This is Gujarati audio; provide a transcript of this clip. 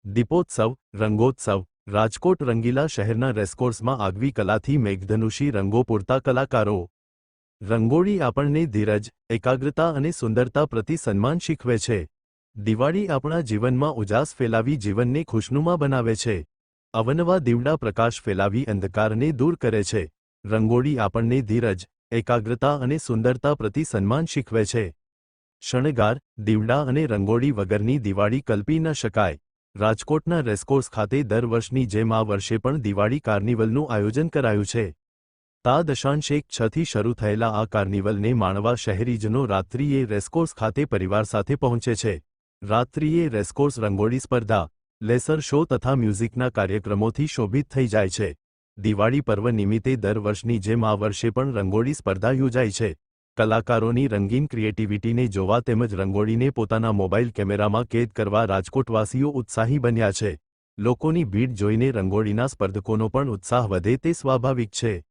દીપોત્સવ, રંગોત્સવ, રાજકોટ રંગીલા શહેરના રેસકોર્સમાં આગવી કલાથી મેઘધનુષી રંગો પૂરતા કલાકારો. રંગોળી આપણને ધીરજ, એકાગ્રતા અને સુંદરતા પ્રતિ સન્માન શીખવે છે. દિવાળી આપણા જીવનમાં ઉજાસ ફેલાવી જીવનને ખુશનુમા બનાવે છે. અવનવા દીવડા પ્રકાશ ફેલાવી અંધકારને દૂર કરે છે. રંગોળી આપણને ધીરજ, એકાગ્રતા અને સુંદરતા પ્રતિ સન્માન શીખવે છે. શણગાર, દીવડા અને રંગોળી વગરની દિવાળી કલ્પી ન શકાય. રાજકોટના રેસકોર્સ ખાતે દર વર્ષની જેમ આ વર્ષે પણ દિવાળી કાર્નિવલનું આયોજન કરાયું છે. તા 1.6થી શરૂ થયેલા આ કાર્નિવલને માણવા શહેરીજનો રાત્રિએ રેસકોર્સ ખાતે પરિવાર સાથે પહોંચે છે. રાત્રિએ રેસકોર્સ રંગોળી સ્પર્ધા, લેસર શો તથા મ્યુઝિકના કાર્યક્રમોથી શોભિત થઈ જાય છે. દિવાળી પર્વ નિમિત્તે દર વર્ષની જેમ આ વર્ષે પણ રંગોળી સ્પર્ધા યોજાઈ છે. કલાકારોની રંગીન ક્રિએટિવિટીને જોવા તેમજ રંગોળીને પોતાના મોબાઈલ કેમેરામાં કેદ કરવા રાજકોટવાસીઓ ઉત્સાહી બન્યા છે. લોકોની ભીડ જોઈને રંગોળીના સ્પર્ધકોનો પણ ઉત્સાહ વધે તે સ્વાભાવિક છે.